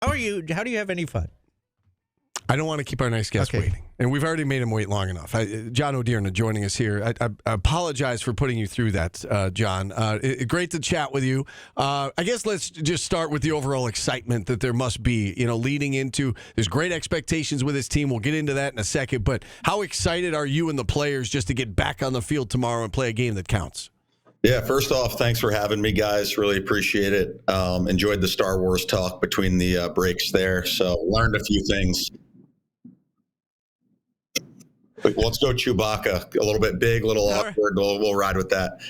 How are you? How do you have any fun? I don't want to keep our nice guest waiting. And we've already made him wait long enough. John Odierna joining us here. I apologize for putting you through that, John. Great to chat with you. I guess let's just start with the overall excitement that there must be, leading into, there's great expectations with this team. We'll get into that in a second. But how excited are you and the players just to get back on the field tomorrow and play a game that counts? Yeah, first off, thanks for having me, guys. Really appreciate it. Enjoyed the Star Wars talk between the breaks there. So learned a few things. Let's go Chewbacca. A little bit big, a little awkward. We'll ride with that.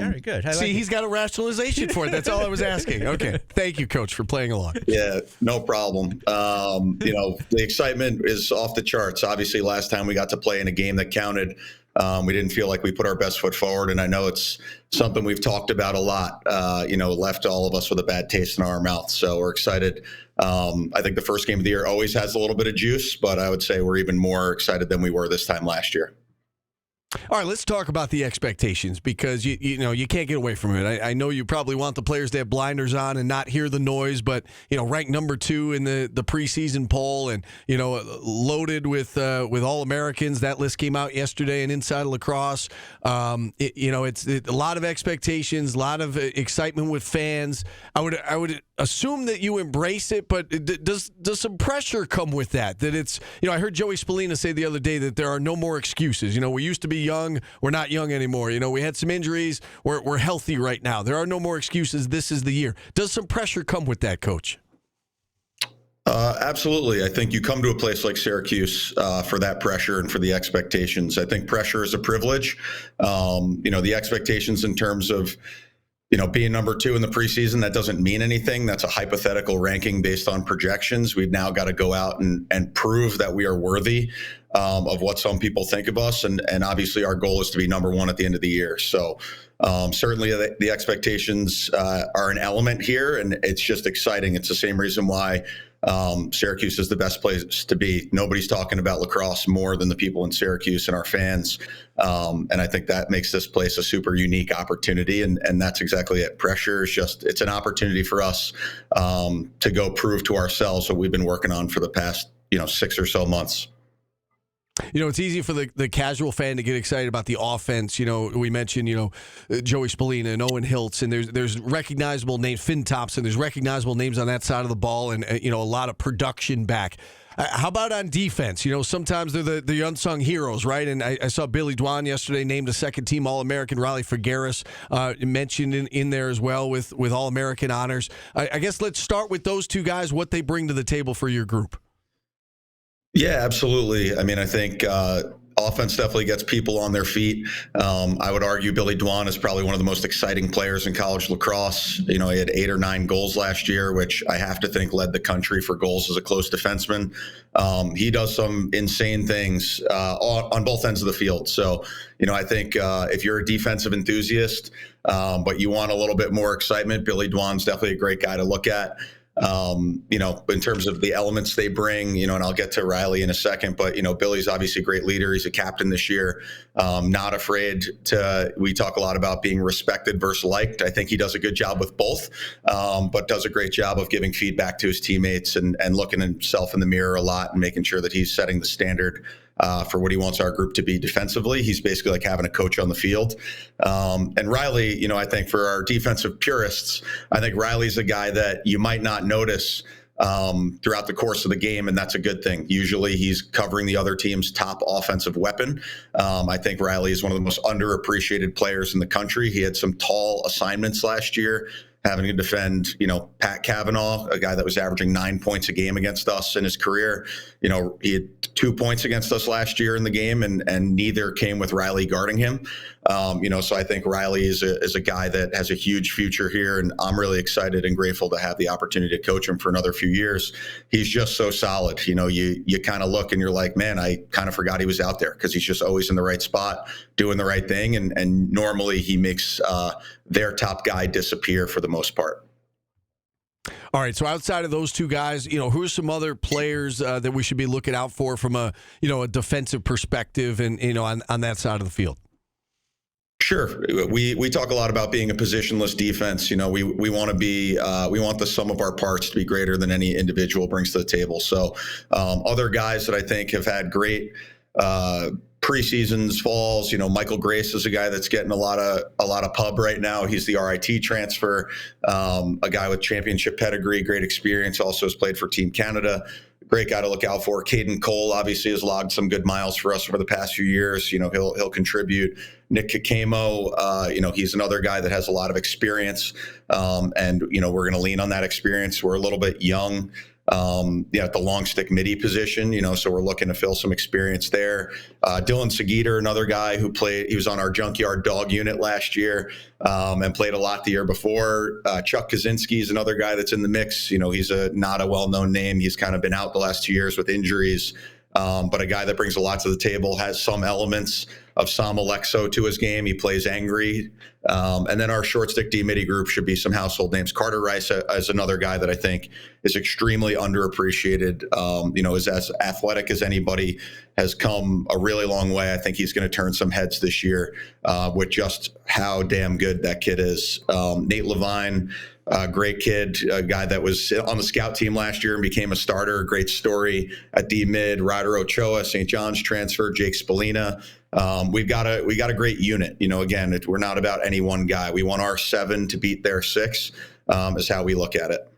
Very good. He's got a rationalization for it. That's all I was asking. Okay. Thank you, Coach, for playing along. Yeah, no problem. The excitement is off the charts. Obviously, last time we got to play in a game that counted, we didn't feel like we put our best foot forward. And I know it's something we've talked about a lot, left all of us with a bad taste in our mouth. So we're excited. I think the first game of the year always has a little bit of juice, but I would say we're even more excited than we were this time last year. All right, let's talk about the expectations because you can't get away from it. I know you probably want the players to have blinders on and not hear the noise, but ranked number 2 in the preseason poll and loaded with All Americans. That list came out yesterday and Inside Lacrosse. It's a lot of expectations, a lot of excitement with fans. I would assume that you embrace it, but does some pressure come with that? That it's I heard Joey Spallina say the other day that there are no more excuses. We used to be young, we're not young anymore. We had some injuries, we're healthy right now. There are no more excuses. This is the year. Does some pressure come with that, Coach? Absolutely. I think you come to a place like Syracuse for that pressure and for the expectations. I think pressure is a privilege. The expectations in terms of being number 2 in the preseason, that doesn't mean anything. That's a hypothetical ranking based on projections. We've now got to go out and prove that we are worthy of what some people think of us. And obviously our goal is to be number 1 at the end of the year. So certainly the expectations are an element here, and it's just exciting. It's the same reason why Syracuse is the best place to be. Nobody's talking about lacrosse more than the people in Syracuse and our fans. And I think that makes this place a super unique opportunity. And that's exactly it. Pressure is it's an opportunity for us to go prove to ourselves what we've been working on for the past, 6 or so months. It's easy for the casual fan to get excited about the offense. We mentioned, Joey Spallina and Owen Hiltz, and there's recognizable names, Finn Thompson, there's recognizable names on that side of the ball and, a lot of production back. How about on defense? Sometimes they're the unsung heroes, right? And I saw Billy Dwan yesterday named a second-team All-American. Riley Figueres mentioned in there as well with All-American honors. I guess let's start with those two guys, what they bring to the table for your group. Yeah, absolutely. I mean, I think offense definitely gets people on their feet. I would argue Billy Dwan is probably one of the most exciting players in college lacrosse. He had 8 or 9 goals last year, which I have to think led the country for goals as a close defenseman. He does some insane things on both ends of the field. So, I think if you're a defensive enthusiast, but you want a little bit more excitement, Billy Dwan's definitely a great guy to look at. In terms of the elements they bring, and I'll get to Riley in a second, but, Billy's obviously a great leader. He's a captain this year. Not afraid we talk a lot about being respected versus liked. I think he does a good job with both, but does a great job of giving feedback to his teammates and looking at himself in the mirror a lot and making sure that he's setting the standard for what he wants our group to be defensively. He's basically like having a coach on the field. And Riley, I think for our defensive purists, I think Riley's a guy that you might not notice throughout the course of the game, and that's a good thing. Usually he's covering the other team's top offensive weapon. I think Riley is one of the most underappreciated players in the country. He had some tall assignments last year, having to defend, Pat Cavanaugh, a guy that was averaging 9 points a game against us in his career. He had 2 points against us last year in the game, and neither came with Riley guarding him. So I think Riley is a guy that has a huge future here, and I'm really excited and grateful to have the opportunity to coach him for another few years. He's just so solid. You kind of look and you're like, man, I kind of forgot he was out there because he's just always in the right spot, doing the right thing, and normally he makes their top guy disappear for the most part. All right, so outside of those two guys, who are some other players that we should be looking out for from a defensive perspective and on that side of the field? Sure. We talk a lot about being a positionless defense. We want to be we want the sum of our parts to be greater than any individual brings to the table. So other guys that I think have had great preseasons, falls. Michael Grace is a guy that's getting a lot of pub right now. He's the RIT transfer, a guy with championship pedigree, great experience. Also has played for Team Canada. Great guy to look out for. Caden Cole obviously has logged some good miles for us over the past few years. He'll contribute. Nick Kakemo, he's another guy that has a lot of experience, and we're going to lean on that experience. We're a little bit young. At the long stick midi position, so we're looking to fill some experience there. Dylan Seguider, another guy who he was on our junkyard dog unit last year, and played a lot the year before. Chuck Kaczynski is another guy that's in the mix. He's not a well-known name. He's kind of been out the last 2 years with injuries. But a guy that brings a lot to the table, has some elements of Sam Alexo to his game. He plays angry. And then our short stick D-midi group should be some household names. Carter Rice is another guy that I think is extremely underappreciated. Is as athletic as anybody, has come a really long way. I think he's going to turn some heads this year with just how damn good that kid is. Nate Levine, great kid, a guy that was on the scout team last year and became a starter. Great story at D-mid. Ryder Ochoa, St. John's transfer. Jake Spallina. We got a great unit. Again, we're not about any one guy. We want our 7 to beat their 6, is how we look at it.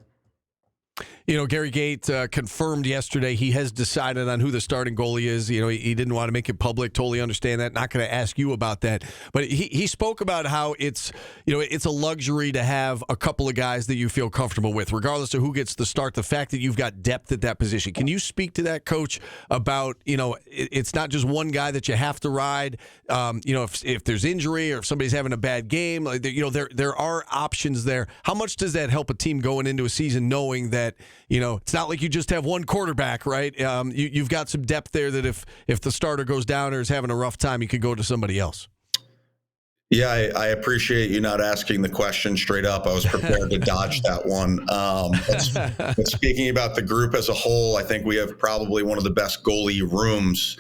Gary Gate confirmed yesterday he has decided on who the starting goalie is. He didn't want to make it public. Totally understand that. Not going to ask you about that. But he spoke about how it's a luxury to have a couple of guys that you feel comfortable with, regardless of who gets the start. The fact that you've got depth at that position. Can you speak to that, Coach, about it's not just one guy that you have to ride. If there's injury or if somebody's having a bad game, there are options there. How much does that help a team going into a season knowing that? It's not like you just have one quarterback, right? You've got some depth there that if the starter goes down or is having a rough time, you could go to somebody else. Yeah, I appreciate you not asking the question straight up. I was prepared to dodge that one. But speaking about the group as a whole, I think we have probably one of the best goalie rooms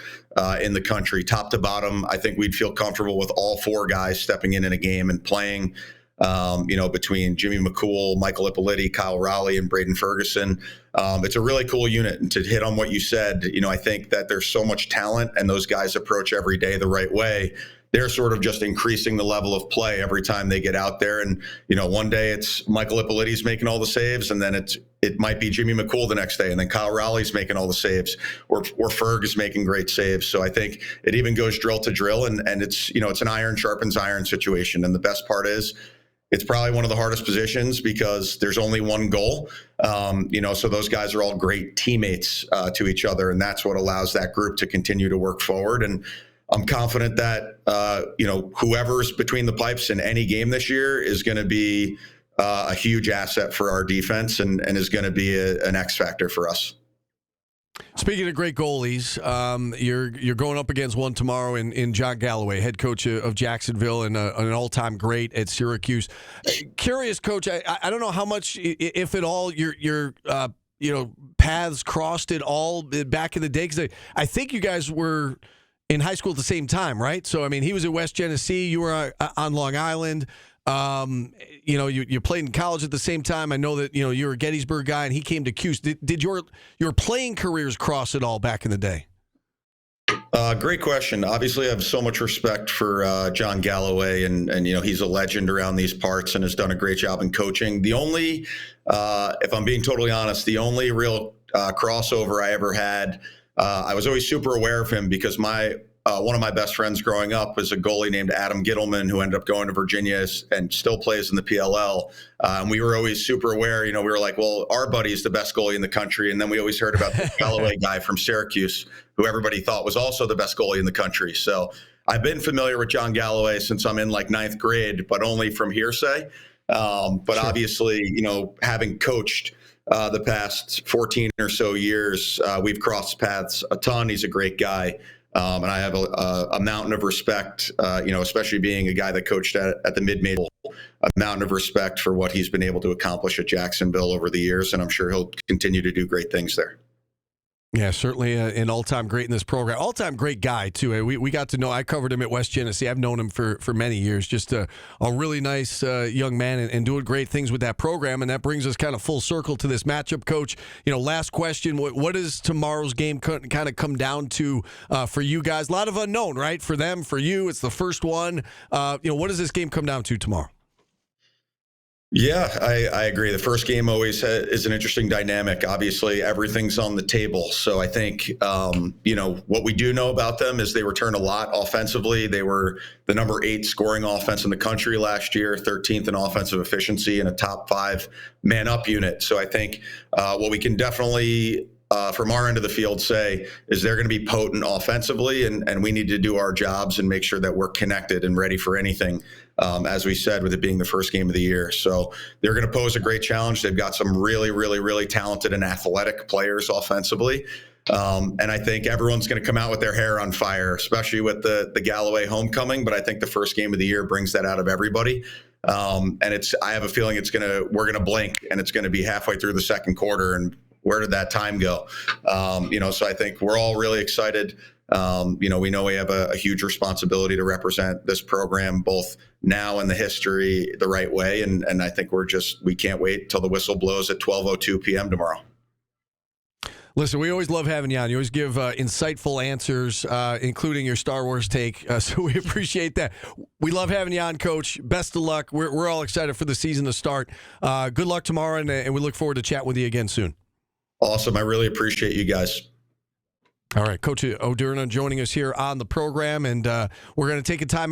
in the country, top to bottom. I think we'd feel comfortable with all 4 guys stepping in a game and playing. Between Jimmy McCool, Michael Ippoliti, Kyle Rowley, and Braden Ferguson. It's a really cool unit. And to hit on what you said, I think that there's so much talent and those guys approach every day the right way. They're sort of just increasing the level of play every time they get out there. And, one day it's Michael Ippoliti's making all the saves, and then it might be Jimmy McCool the next day, and then Kyle Rowley's making all the saves, or Ferg is making great saves. So I think it even goes drill to drill, and it's, it's an iron sharpens iron situation. And the best part is, it's probably one of the hardest positions because there's only one goal. So those guys are all great teammates to each other, and that's what allows that group to continue to work forward. And I'm confident that, whoever's between the pipes in any game this year is going to be a huge asset for our defense and is going to be an X factor for us. Speaking of great goalies, you're going up against one tomorrow in John Galloway, head coach of Jacksonville and an all-time great at Syracuse. Curious, Coach, I don't know how much, if at all, your paths crossed at all back in the day, because I think you guys were in high school at the same time, right? So, he was at West Genesee, you were on Long Island. You played in college at the same time. I know that, you're a Gettysburg guy and he came to Cuse. Did your playing careers cross at all back in the day? Great question. Obviously, I have so much respect for John Galloway, and he's a legend around these parts and has done a great job in coaching. The only, if I'm being totally honest, the only real crossover I ever had, I was always super aware of him because one of my best friends growing up was a goalie named Adam Gittleman, who ended up going to Virginia and still plays in the PLL. And we were always super aware, we were like, well, our buddy's the best goalie in the country. And then we always heard about the Galloway guy from Syracuse, who everybody thought was also the best goalie in the country. So I've been familiar with John Galloway since I'm in like 9th grade, but only from hearsay. But sure. Obviously, having coached the past 14 or so years, we've crossed paths a ton. He's a great guy. And I have a mountain of respect, especially being a guy that coached at the mid-major, a mountain of respect for what he's been able to accomplish at Jacksonville over the years. And I'm sure he'll continue to do great things there. Yeah, certainly an all-time great in this program. All-time great guy, too. We got to know, I covered him at West Genesee. I've known him for many years. Just a really nice young man and doing great things with that program. And that brings us kind of full circle to this matchup, Coach. Last question, what does tomorrow's game kind of come down to for you guys? A lot of unknown, right? For them, for you, it's the first one. What does this game come down to tomorrow? Yeah, I agree. The first game always is an interesting dynamic. Obviously, everything's on the table. So I think, what we do know about them is they return a lot offensively. They were the number 8 scoring offense in the country last year, 13th in offensive efficiency, and a top 5 man-up unit. So I think what we can definitely from our end of the field say is they're going to be potent offensively, and we need to do our jobs and make sure that we're connected and ready for anything, as we said, with it being the first game of the year. So they're going to pose a great challenge. They've got some really, really, really talented and athletic players offensively. And I think everyone's going to come out with their hair on fire, especially with the Galloway homecoming. But I think the first game of the year brings that out of everybody. And I have a feeling we're going to blink, and it's going to be halfway through the second quarter, and where did that time go? So I think we're all really excited. We know we have a huge responsibility to represent this program both now and the history the right way. And I think we can't wait till the whistle blows at 12:02 p.m. tomorrow. Listen, we always love having you on. You always give insightful answers, including your Star Wars take. So we appreciate that. We love having you on, Coach. Best of luck. We're all excited for the season to start. Good luck tomorrow, and we look forward to chatting with you again soon. Awesome. I really appreciate you guys. All right. Coach Odierna joining us here on the program, and we're going to take a time